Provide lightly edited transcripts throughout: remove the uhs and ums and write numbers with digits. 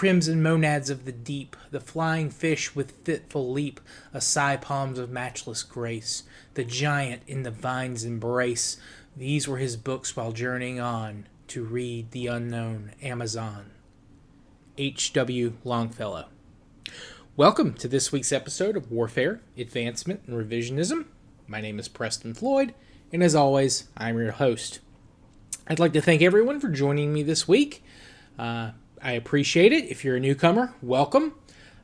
crimson monads of the deep, the flying fish with fitful leap, Acai palms of matchless grace, the giant in the vine's embrace. These were his books while journeying on to read the unknown Amazon. H.W. Longfellow. Welcome to this week's episode of Warfare, Advancement, and Revisionism. My name is Preston Floyd, and as always, I'm your host. I'd like to thank everyone for joining me this week. I appreciate it. If you're a newcomer, welcome.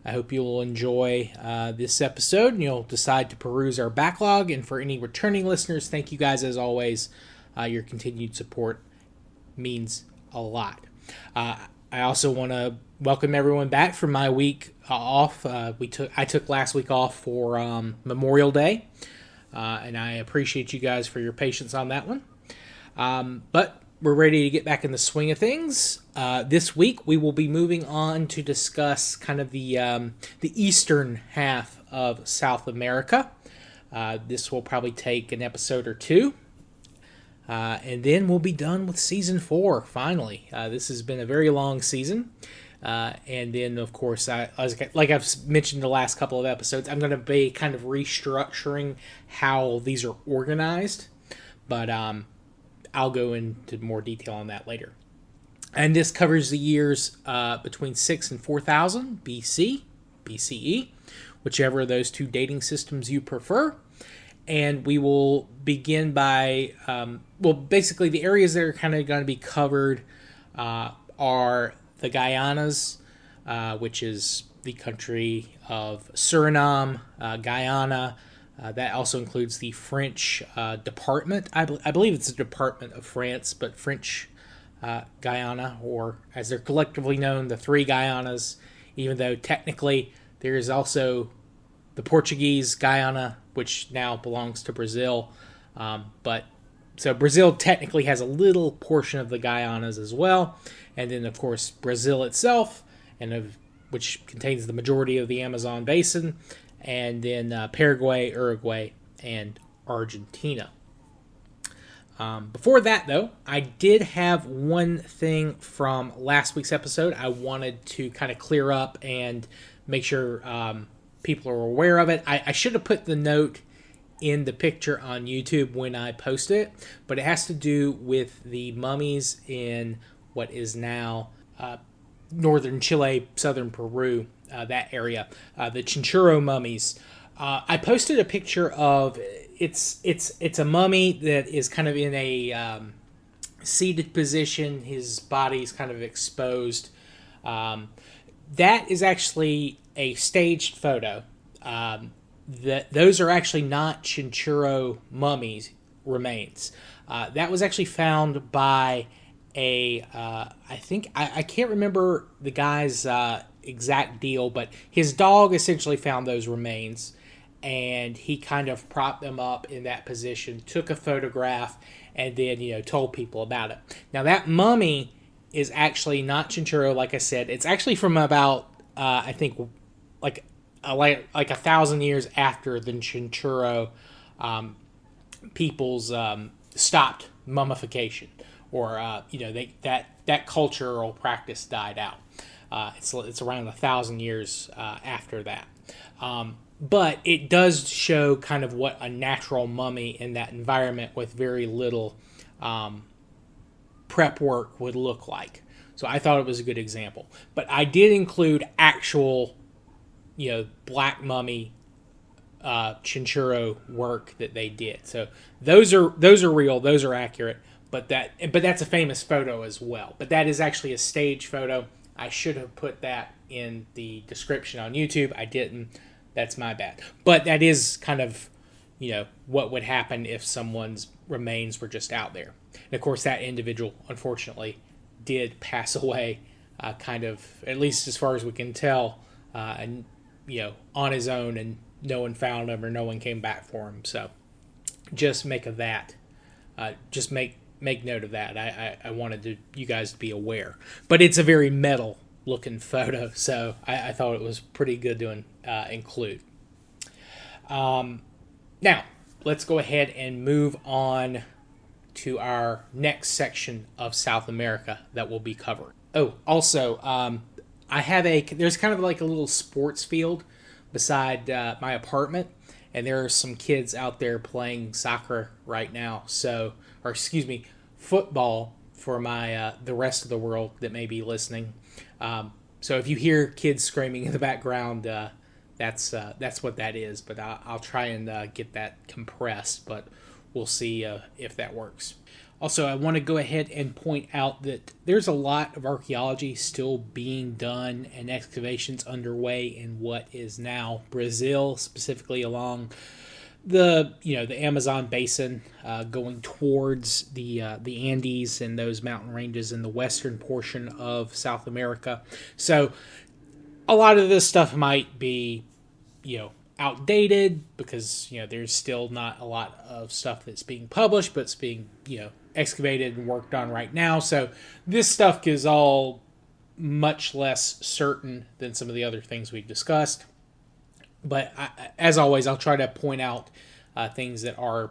I hope you'll enjoy this episode and you'll decide to peruse our backlog. And for any returning listeners, thank you guys as always. Your continued support means a lot. I also want to welcome everyone back from my week off. I took last week off for Memorial Day, and I appreciate you guys for your patience on that one. But we're ready to get back in the swing of things. This week we will be moving on to discuss kind of the eastern half of South America. This will probably take an episode or two. And then we'll be done with Season 4, finally. This has been a very long season. And then, of course, like I've mentioned the last couple of episodes, I'm going to be kind of restructuring how these are organized. But I'll go into more detail on that later. And this covers the years between 6 and 4000 BC, BCE, whichever of those two dating systems you prefer. And we will begin by, basically the areas that are kind of going to be covered are the Guianas, which is the country of Suriname, Guyana. That also includes the French department. I believe it's a department of France, but French Guyana, or as they're collectively known, the three Guyanas, even though technically there is also the Portuguese Guyana, which now belongs to Brazil. So Brazil technically has a little portion of the Guyanas as well. And then, of course, Brazil itself, which contains the majority of the Amazon basin. And then Paraguay, Uruguay, and Argentina. Before that, though, I did have one thing from last week's episode I wanted to kind of clear up and make sure people are aware of it. I should have put the note in the picture on YouTube when I post it, but it has to do with the mummies in what is now northern Chile, southern Peru, that area, the Chinchorro mummies. I posted a picture of it's a mummy that is kind of in a seated position. His body's kind of exposed. That is actually a staged photo. Those are actually not Chinchorro mummies remains. That was actually found by I can't remember the guy's exact deal, but his dog essentially found those remains, and he kind of propped them up in that position, took a photograph, and then told people about it. Now that mummy is actually not Chinchorro, like I said. It's actually from about I think like 1,000 years after the Chinchorro peoples stopped mummification, or that cultural practice died out. It's around 1,000 years after that. But it does show kind of what a natural mummy in that environment with very little prep work would look like. So I thought it was a good example. But I did include actual, black mummy Chinchorro work that they did. So those are real, those are accurate. But that's a famous photo as well. But that is actually a stage photo. I should have put that in the description on YouTube. I didn't. That's my bad. But that is kind of, what would happen if someone's remains were just out there. And of course, that individual, unfortunately, did pass away, kind of, at least as far as we can tell, and on his own, and no one found him or no one came back for him. So just make of that. Just make note of that. I wanted you guys to be aware. But it's a very metal looking photo, so I thought it was pretty good to include. Now, let's go ahead and move on to our next section of South America that will be covered. Oh, also, there's kind of like a little sports field beside my apartment, and there are some kids out there playing soccer right now. So, or excuse me, football for my the rest of the world that may be listening. So if you hear kids screaming in the background, that's what that is. But I'll try and get that compressed, but we'll see if that works. Also, I want to go ahead and point out that there's a lot of archaeology still being done and excavations underway in what is now Brazil, specifically along the Amazon basin, going towards the Andes and those mountain ranges in the western portion of South America. So a lot of this stuff might be outdated because there's still not a lot of stuff that's being published, but it's being excavated and worked on right now. So this stuff is all much less certain than some of the other things we've discussed. But as always, I'll try to point out things that are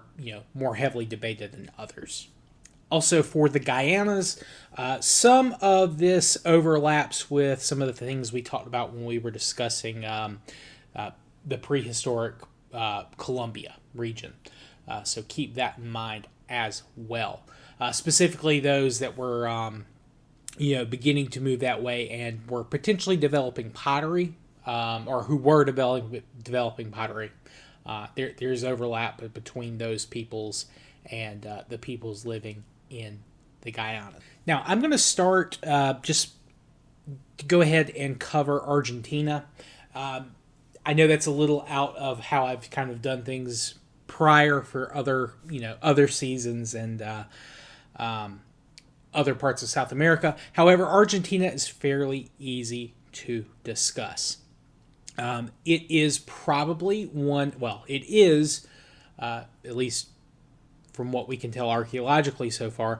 more heavily debated than others. Also, for the Guianas, some of this overlaps with some of the things we talked about when we were discussing the prehistoric Colombia region. So keep that in mind as well. Specifically those that were beginning to move that way and were potentially developing pottery, or who were developing pottery. There's overlap between those peoples and the peoples living in the Guyana. Now, I'm going to start just to go ahead and cover Argentina. I know that's a little out of how I've kind of done things prior for other seasons and other parts of South America. However, Argentina is fairly easy to discuss. It is probably it is, at least from what we can tell archaeologically so far,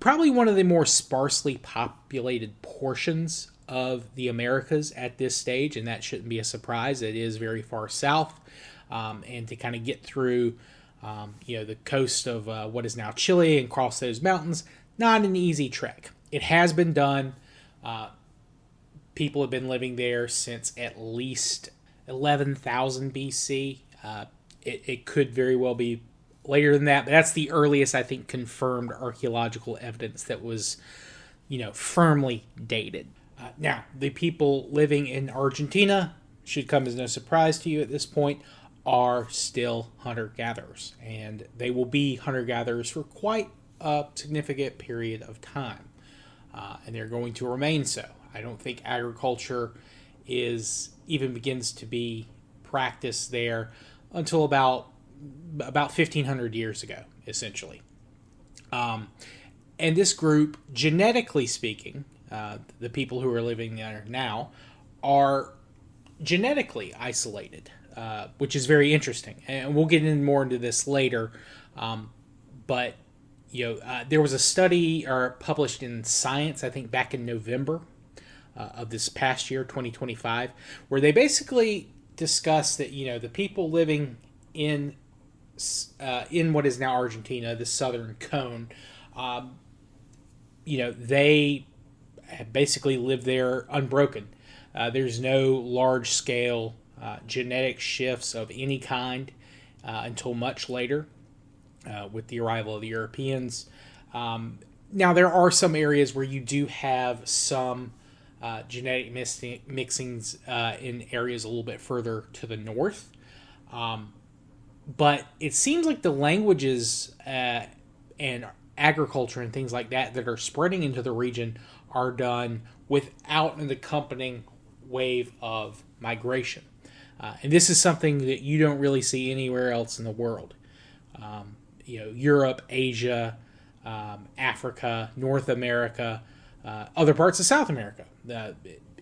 probably one of the more sparsely populated portions of the Americas at this stage, and that shouldn't be a surprise. It is very far south, and to kind of get through, the coast of what is now Chile and cross those mountains, not an easy trek. It has been done. People have been living there since at least 11,000 BC. It could very well be later than that, but that's the earliest, I think, confirmed archaeological evidence that was, firmly dated. Now, the people living in Argentina, should come as no surprise to you at this point, are still hunter-gatherers. And they will be hunter-gatherers for quite a significant period of time. And they're going to remain so. I don't think agriculture even begins to be practiced there until about 1,500 years ago, essentially. And this group, genetically speaking, the people who are living there now, are genetically isolated, which is very interesting. And we'll get more into this later. But there was a study published in Science, I think back in November of this past year, 2025, where they basically discussed that the people living in what is now Argentina, the southern cone, they basically live there unbroken. There's no large scale genetic shifts of any kind until much later with the arrival of the Europeans. Now, there are some areas where you do have some genetic mixings in areas a little bit further to the north. But it seems like the languages and agriculture and things like that are spreading into the region are done without an accompanying wave of migration. And this is something that you don't really see anywhere else in the world. Europe, Asia, Africa, North America, other parts of South America.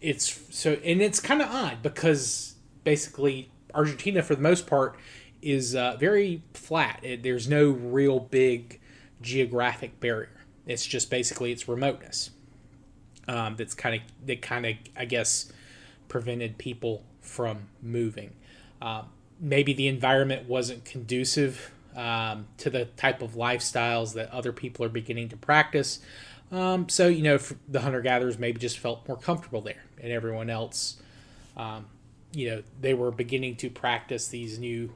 It's kind of odd because basically Argentina, for the most part, is very flat. There's no real big geographic barrier. It's just basically its remoteness that kind of I guess prevented people from moving. Maybe the environment wasn't conducive to the type of lifestyles that other people are beginning to practice. So, the hunter-gatherers maybe just felt more comfortable there. And everyone else, they were beginning to practice these new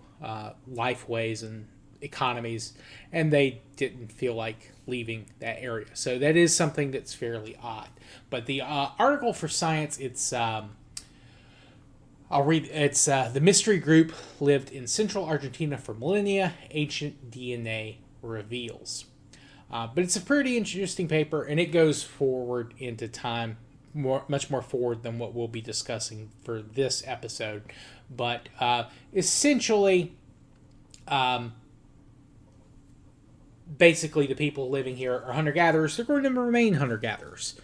life ways and economies, and they didn't feel like leaving that area. So that is something that's fairly odd. But the article for Science, I'll read. It's the mystery group lived in central Argentina for millennia. Ancient DNA reveals. But it's a pretty interesting paper, and it goes forward into time, much more forward than what we'll be discussing for this episode. But essentially, basically, the people living here are hunter-gatherers. They're going to remain hunter-gatherers.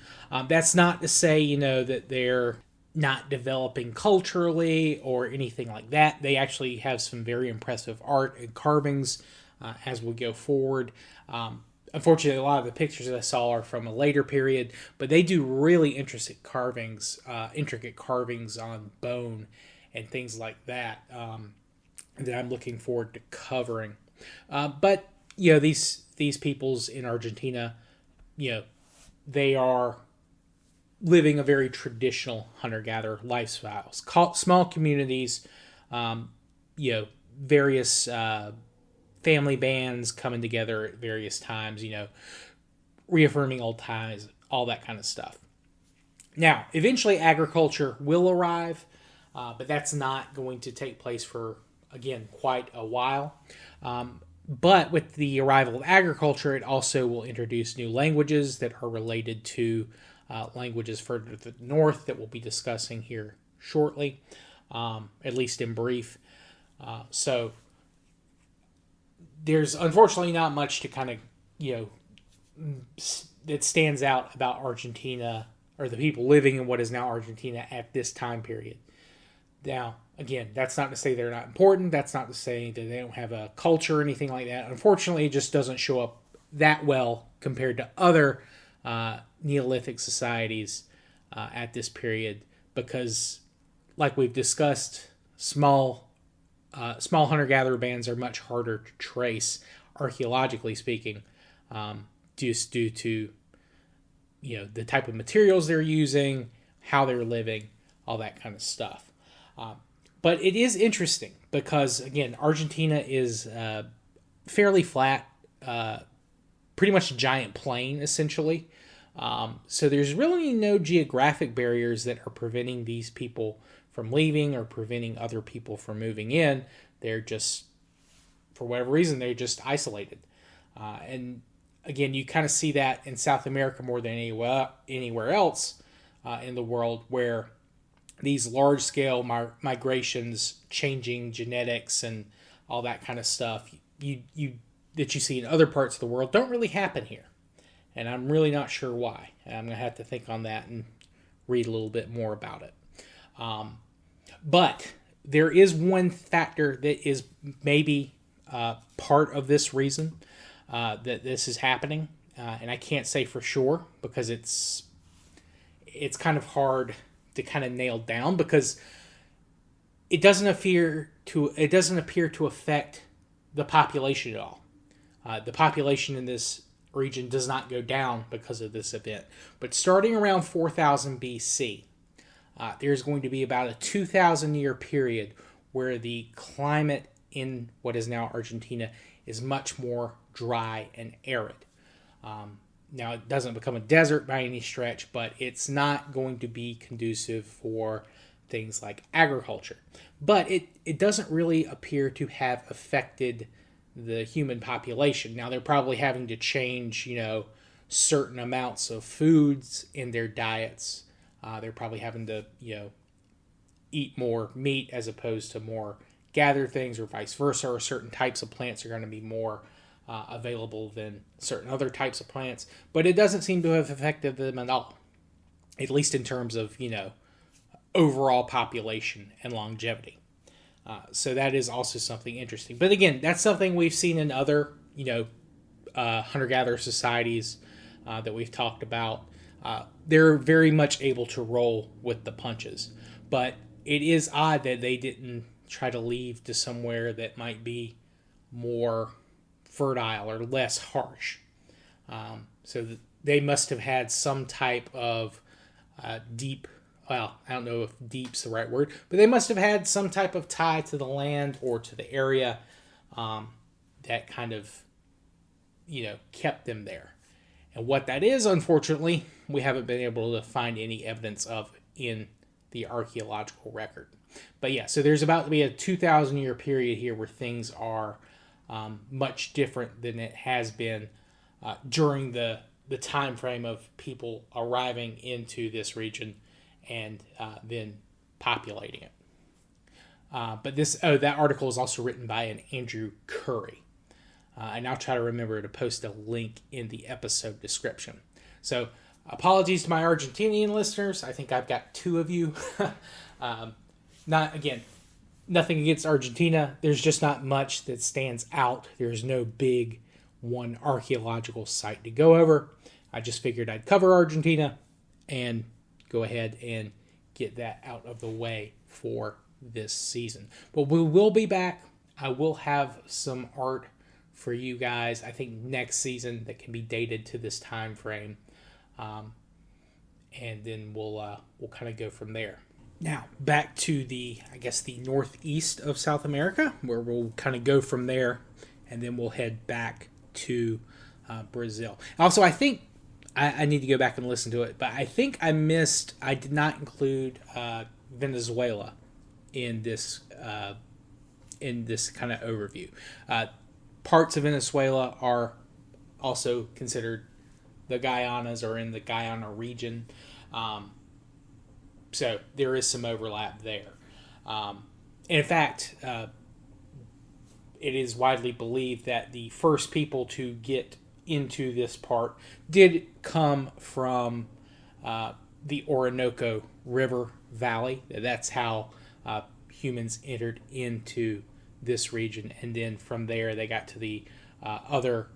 That's not to say, that they're not developing culturally or anything like that. They actually have some very impressive art and carvings as we go forward. Unfortunately, a lot of the pictures that I saw are from a later period, but they do really intricate carvings on bone and things like that that I'm looking forward to covering. But these peoples in Argentina, they are living a very traditional hunter-gatherer lifestyles. Small communities, various family bands coming together at various times, reaffirming old ties, all that kind of stuff. Now, eventually agriculture will arrive, but that's not going to take place for, again, quite a while. But with the arrival of agriculture, it also will introduce new languages that are related to languages further to the north that we'll be discussing here shortly, at least in brief. So there's unfortunately not much to kind of, that stands out about Argentina or the people living in what is now Argentina at this time period. Now, again, that's not to say they're not important. That's not to say that they don't have a culture or anything like that. Unfortunately, it just doesn't show up that well compared to other Neolithic societies at this period because, like we've discussed, small hunter-gatherer bands are much harder to trace, archaeologically speaking, just due to the type of materials they're using, how they're living, all that kind of stuff. But it is interesting because, again, Argentina is fairly flat, pretty much a giant plain, essentially. So there's really no geographic barriers that are preventing these people from leaving or preventing other people from moving in. They're just, for whatever reason, they're just isolated. And again, you kind of see that in South America more than anywhere else in the world, where these large-scale migrations, changing genetics and all that kind of stuff, that you see in other parts of the world don't really happen here. And I'm really not sure why. And I'm going to have to think on that and read a little bit more about it. But there is one factor that is maybe part of this reason that this is happening. And I can't say for sure because it's kind of hard to kind of nail down because it doesn't appear to affect the population at all. The population in this region does not go down because of this event. But starting around 4000 BC, there's going to be about a 2,000 year period where the climate in what is now Argentina is much more dry and arid. Now, it doesn't become a desert by any stretch, but it's not going to be conducive for things like agriculture. But it doesn't really appear to have affected the human population. Now, they're probably having to change, certain amounts of foods in their diets. They're probably having to, eat more meat as opposed to more gathered things, or vice versa, or certain types of plants are going to be more available than certain other types of plants. But it doesn't seem to have affected them at all, at least in terms of, overall population and longevity. So that is also something interesting. But again, that's something we've seen in other, hunter-gatherer societies that we've talked about. They're very much able to roll with the punches. But it is odd that they didn't try to leave to somewhere that might be more fertile or less harsh. So they must have had some type of deep, well, I don't know if deep's the right word, but they must have had some type of tie to the land or to the area that kind of, kept them there. And what that is, unfortunately, we haven't been able to find any evidence of in the archaeological record. But yeah, so there's about to be a 2,000 year period here where things are much different than it has been during the time frame of people arriving into this region and then populating it. But that article is also written by an Andrew Curry. And I'll try to remember to post a link in the episode description. So apologies to my Argentinian listeners. I think I've got 2 of you. Nothing against Argentina. There's just not much that stands out. There's no big one archaeological site to go over. I just figured I'd cover Argentina and go ahead and get that out of the way for this season. But we will be back. I will have some art for you guys, I think next season, that can be dated to this time frame. And then we'll kind of go from there. Now, back to the northeast of South America, where we'll kind of go from there, and then we'll head back to Brazil. Also, I think I need to go back and listen to it, but I think I did not include Venezuela in this kind of overview. Parts of Venezuela are also considered the Guianas, or in the Guyana region. So there is some overlap there. In fact, it is widely believed that the first people to get into this part did come from the Orinoco River Valley. That's how humans entered into this region, and then from there they got to the other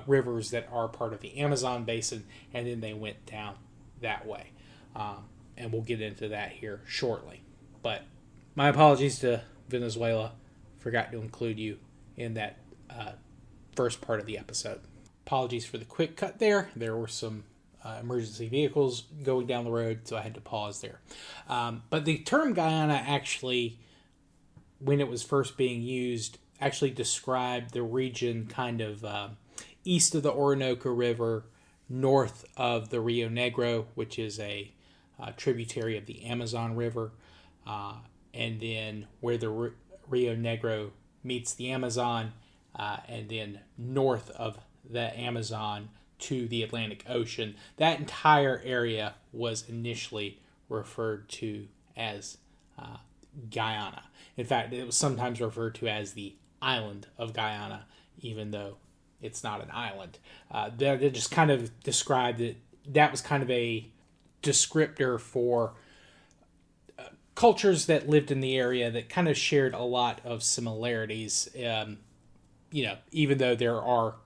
rivers that are part of the Amazon basin, and then they went down that way. And we'll get into that here shortly. But my apologies to Venezuela. Forgot to include you in that first part of the episode. Apologies for the quick cut there. There were some emergency vehicles going down the road, so I had to pause there. But the term Guyana actually, when it was first being used, actually described the region kind of east of the Orinoco River, north of the Rio Negro, which is a tributary of the Amazon River, and then where the Rio Negro meets the Amazon, and then north of the Amazon to the Atlantic Ocean. That entire area was initially referred to as Guyana. In fact, it was sometimes referred to as the island of Guyana, even though it's not an island. They just kind of described it. That was kind of a descriptor for cultures that lived in the area that kind of shared a lot of similarities. Even though there are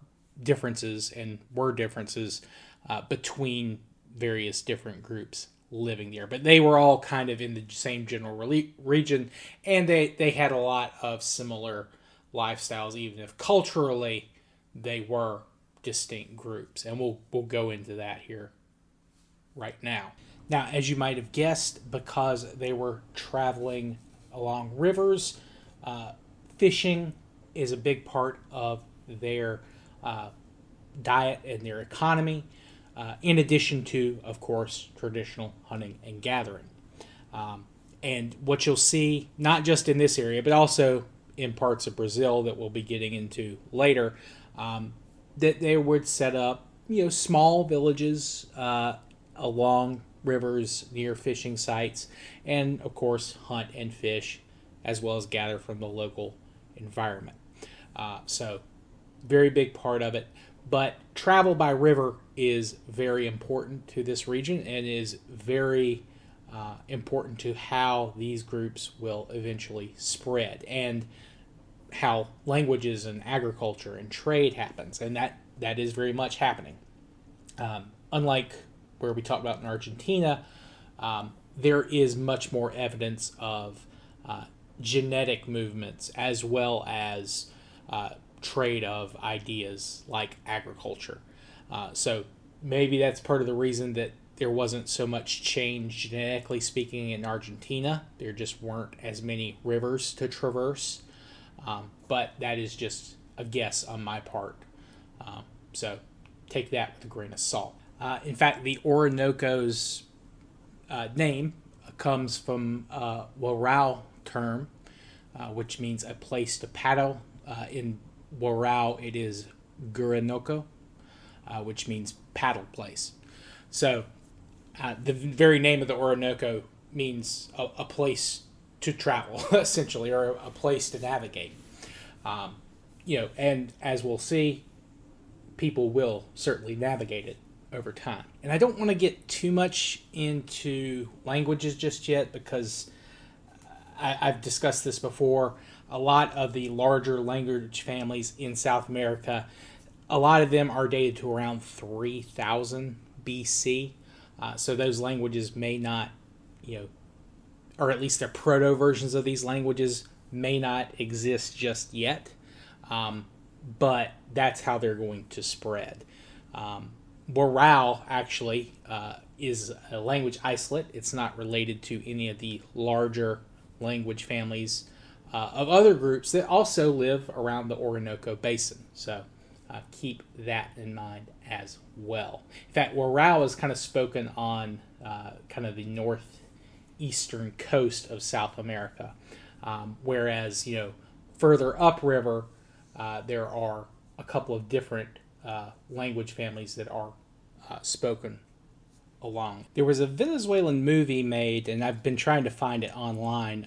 differences and were differences between various different groups living there, but they were all kind of in the same general region, and they had a lot of similar lifestyles, even if culturally they were distinct groups. And we'll go into that here right now. Now, as you might have guessed, because they were traveling along rivers, fishing is a big part of their diet and their economy, in addition to, of course, traditional hunting and gathering. And what you'll see, not just in this area, but also in parts of Brazil that we'll be getting into later, that they would set up, small villages along rivers near fishing sites, and of course hunt and fish, as well as gather from the local environment. So very big part of it. But travel by river is very important to this region, and is very important to how these groups will eventually spread, and how languages and agriculture and trade happens. And that is very much happening. Unlike where we talked about in Argentina, there is much more evidence of genetic movements, as well as trade of ideas like agriculture. So maybe that's part of the reason that there wasn't so much change genetically speaking in Argentina. There just weren't as many rivers to traverse. But that is just a guess on my part. So take that with a grain of salt. In fact, the Orinoco's name comes from a Warao term, which means a place to paddle. In Warao, it is Guianas, which means paddle place. So the very name of the Orinoco means a place to travel, essentially, or a place to navigate. And as we'll see, people will certainly navigate it over time. And I don't want to get too much into languages just yet because I've discussed this before. A lot of the larger language families in South America, a lot of them are dated to around 3000 BC. So those languages may not, or at least their proto versions of these languages may not exist just yet. But that's how they're going to spread. Warao actually is a language isolate. It's not related to any of the larger language families of other groups that also live around the Orinoco Basin. So keep that in mind as well. In fact, Warao is kind of spoken on kind of the northeastern coast of South America, whereas further upriver there are a couple of different language families that are spoken along. There was a Venezuelan movie made, and I've been trying to find it online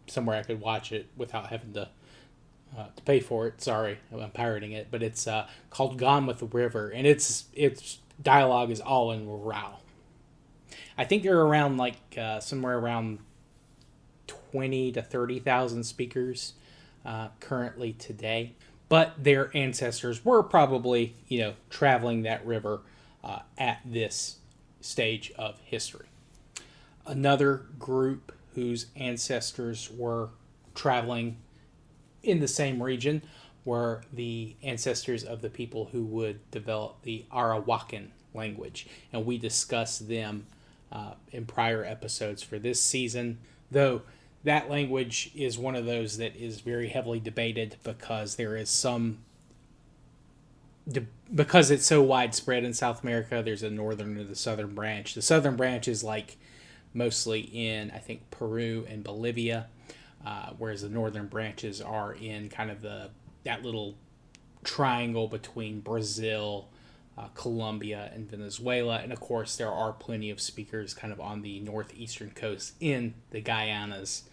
somewhere I could watch it without having to pay for it. Sorry, I'm pirating it, but it's called Gone with the River, and its dialogue is all in Warao. I think they're around somewhere around 20 to 30,000 speakers currently today, but their ancestors were probably traveling that river at this stage of history. Another group whose ancestors were traveling in the same region were the ancestors of the people who would develop the Arawakan language, and we discussed them in prior episodes for this season, though that language is one of those that is very heavily debated because there is because it's so widespread in South America. There's a northern and the southern branch. The southern branch is mostly in, I think, Peru and Bolivia, whereas the northern branches are in kind of that little triangle between Brazil, Colombia, and Venezuela. And of course, there are plenty of speakers kind of on the northeastern coast in the Guianas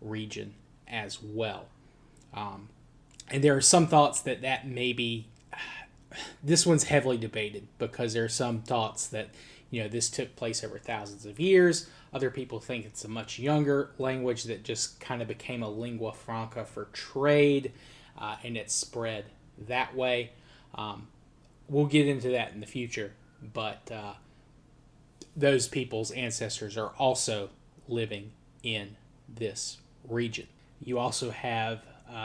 region as well. And there are some thoughts that maybe this one's heavily debated because there are some thoughts that this took place over thousands of years. Other people think it's a much younger language that just kind of became a lingua franca for trade, and it spread that way. We'll get into that in the future, but those people's ancestors are also living in this region. You also have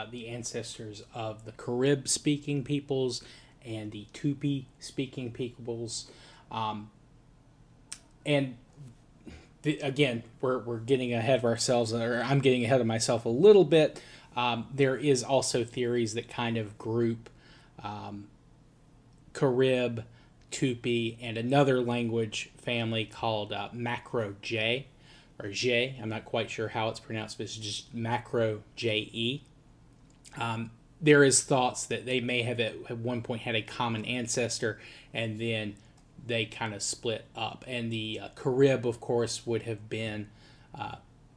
the ancestors of the Carib-speaking peoples and the Tupi-speaking peoples. Again, we're getting ahead of ourselves, or I'm getting ahead of myself a little bit. There is also theories that kind of group Carib, Tupi, and another language family called Macro J, or J. I'm not quite sure how it's pronounced, but it's just Macro J-E. There is thoughts that they may have at one point had a common ancestor, and then they kind of split up. And the Carib, of course, would have been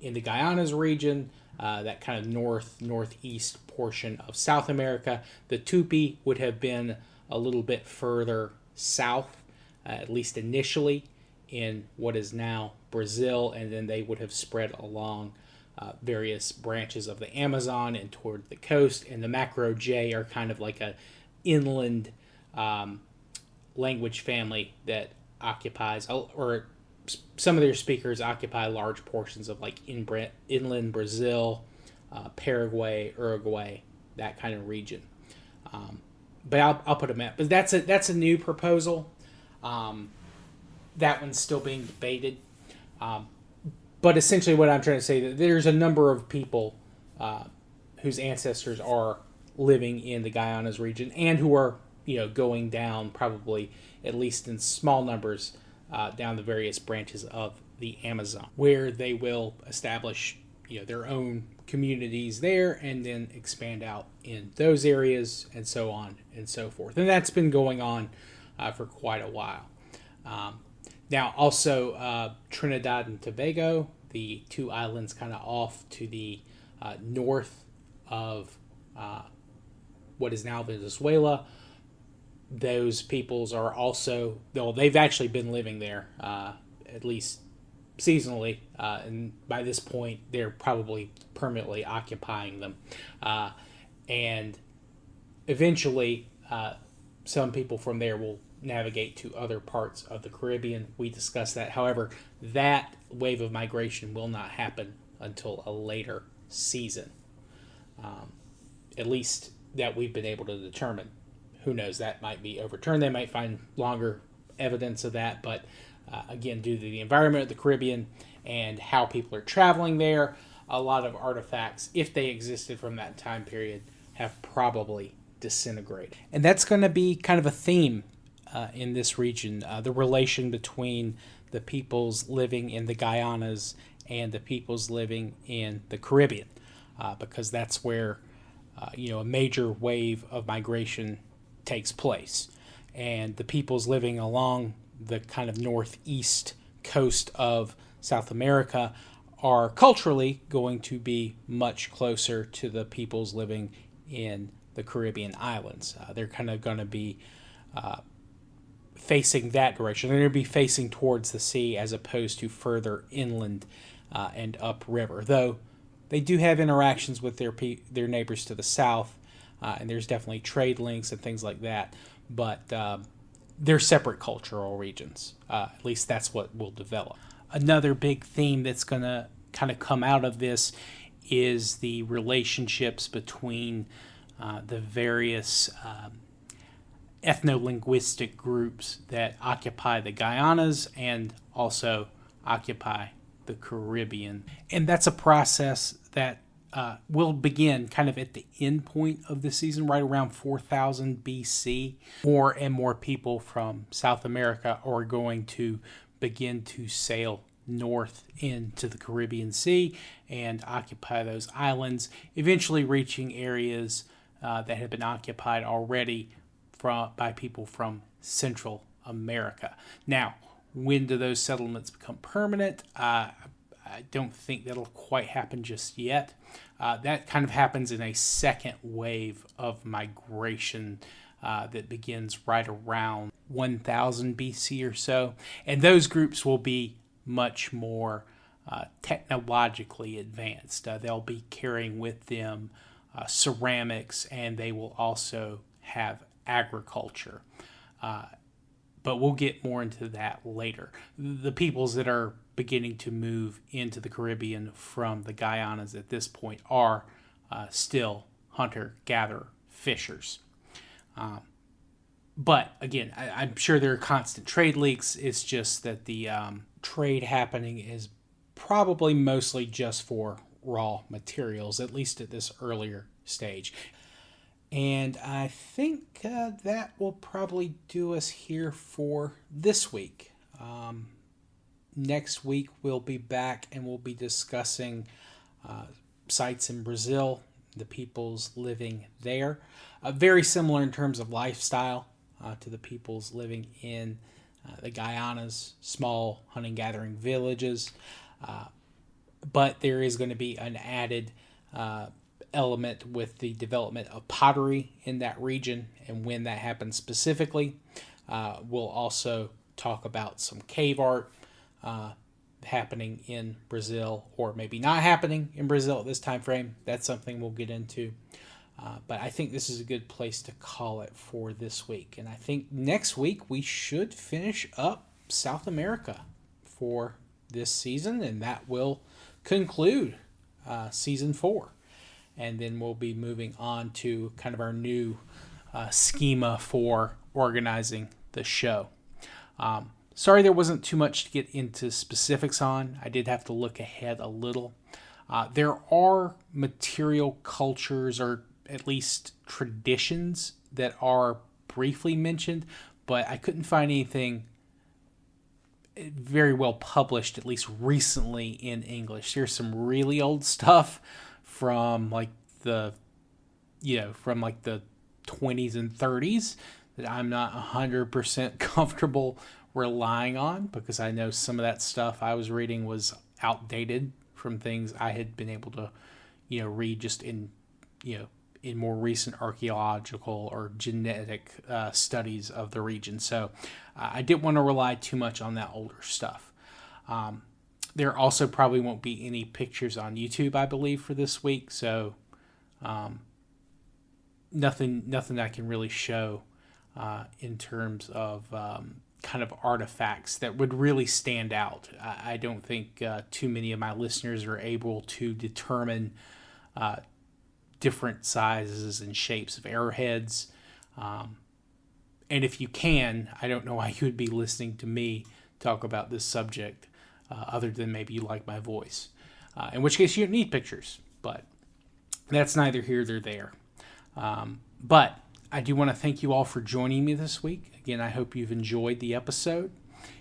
in the Guianas region, that kind of northeast portion of South America. The Tupi would have been a little bit further south, at least initially, in what is now Brazil, and then they would have spread along various branches of the Amazon and toward the coast. And the Macro J are kind of like a inland language family that occupies, or some of their speakers occupy large portions of inland Brazil, Paraguay, Uruguay, that kind of region. But I'll put a map. But that's a new proposal. That one's still being debated. But essentially what I'm trying to say, that there's a number of people whose ancestors are living in the Guianas region and who are, going down probably, at least in small numbers, down the various branches of the Amazon, where they will establish, their own communities there and then expand out in those areas and so on and so forth. And that's been going on for quite a while. Now, also, Trinidad and Tobago, the two islands kind of off to the north of what is now Venezuela, those peoples are also, well, they've actually been living there, at least seasonally, and by this point, they're probably permanently occupying them. And eventually, some people from there will navigate to other parts of the Caribbean. We discussed that. However, that wave of migration will not happen until a later season. At least that we've been able to determine. Who knows, that might be overturned. They might find longer evidence of that, but again, due to the environment of the Caribbean and how people are traveling there, a lot of artifacts, if they existed from that time period, have probably disintegrated. And that's going to be kind of a theme in this region, the relation between the peoples living in the Guianas and the peoples living in the Caribbean, because that's where a major wave of migration takes place. And the peoples living along the kind of northeast coast of South America are culturally going to be much closer to the peoples living in the Caribbean islands. They're kind of going to be facing that direction. They're going to be facing towards the sea as opposed to further inland and upriver. Though they do have interactions with their neighbors to the south, and there's definitely trade links and things like that. But they're separate cultural regions. At least that's what will develop. Another big theme that's going to kind of come out of this is the relationships between the various ethno-linguistic groups that occupy the Guianas and also occupy the Caribbean. And that's a process that will begin kind of at the end point of the season, right around 4000 BC. More and more people from South America are going to begin to sail north into the Caribbean Sea and occupy those islands, eventually reaching areas that have been occupied already by people from Central America. Now, when do those settlements become permanent? I don't think that'll quite happen just yet. That kind of happens in a second wave of migration that begins right around 1000 BC or so. And those groups will be much more technologically advanced. They'll be carrying with them ceramics, and they will also have agriculture. But we'll get more into that later. The peoples that are beginning to move into the Caribbean from the Guianas at this point are still hunter-gatherer fishers. But again, I'm sure there are constant trade leaks. It's just that the trade happening is probably mostly just for raw materials, at least at this earlier stage. And I think that will probably do us here for this week. Next week we'll be back and we'll be discussing sites in Brazil, the peoples living there. Very similar in terms of lifestyle to the peoples living in the Guianas, small hunting-gathering villages. But there is going to be an added element with the development of pottery in that region, and when that happens specifically. We'll also talk about some cave art happening in Brazil, or maybe not happening in Brazil at this time frame. That's something we'll get into. But I think this is a good place to call it for this week. And I think next week we should finish up South America for this season, and that will conclude season 4. And then we'll be moving on to kind of our new schema for organizing the show. Sorry there wasn't too much to get into specifics on. I did have to look ahead a little. There are material cultures, or at least traditions, that are briefly mentioned, but I couldn't find anything very well published, at least recently, in English. There's some really old stuff from the 20s and 30s that I'm not 100% comfortable relying on, because I know some of that stuff I was reading was outdated from things I had been able to, read just in more recent archaeological or genetic studies of the region. So I didn't want to rely too much on that older stuff. There also probably won't be any pictures on YouTube, I believe, for this week. So nothing I can really show in terms of kind of artifacts that would really stand out. I don't think too many of my listeners are able to determine different sizes and shapes of arrowheads. And if you can, I don't know why you would be listening to me talk about this subject, other than maybe you like my voice. In which case you don't need pictures, but that's neither here nor there. But I do want to thank you all for joining me this week. Again, I hope you've enjoyed the episode.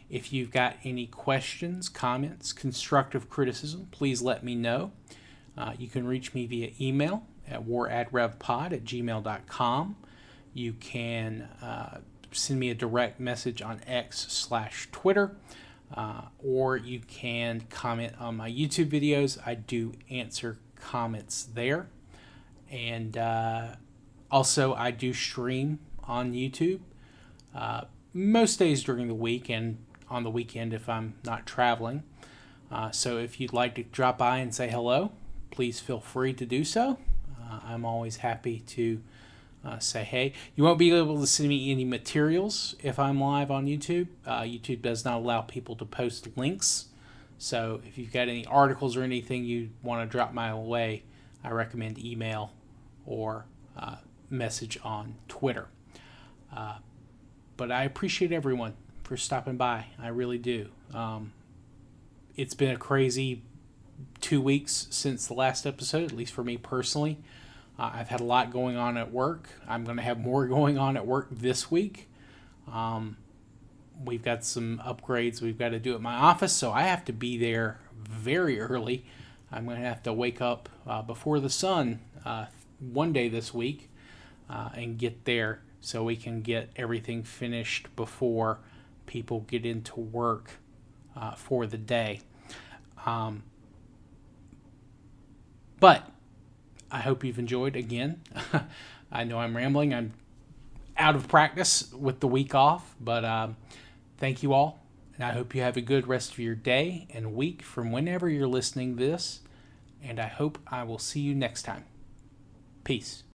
If you've got any questions, comments, constructive criticism, please let me know. You can reach me via email at waradrevpod@gmail.com. You can send me a direct message on X/Twitter, or you can comment on my YouTube videos. I do answer comments there. And also, I do stream on YouTube most days during the week and on the weekend if I'm not traveling. So if you'd like to drop by and say hello, please feel free to do so. I'm always happy to say hey. You won't be able to send me any materials if I'm live on YouTube. YouTube does not allow people to post links. So if you've got any articles or anything you want to drop my way, I recommend email or message on Twitter. But I appreciate everyone for stopping by. I really do. It's been a crazy 2 weeks since the last episode, at least for me personally. I've had a lot going on at work. I'm going to have more going on at work this week. We've got some upgrades we've got to do at my office, so I have to be there very early. I'm going to have to wake up before the sun one day this week and get there so we can get everything finished before people get into work for the day. But I hope you've enjoyed again. I know I'm rambling. I'm out of practice with the week off, but thank you all. And I hope you have a good rest of your day and week from whenever you're listening to this. And I hope I will see you next time. Peace.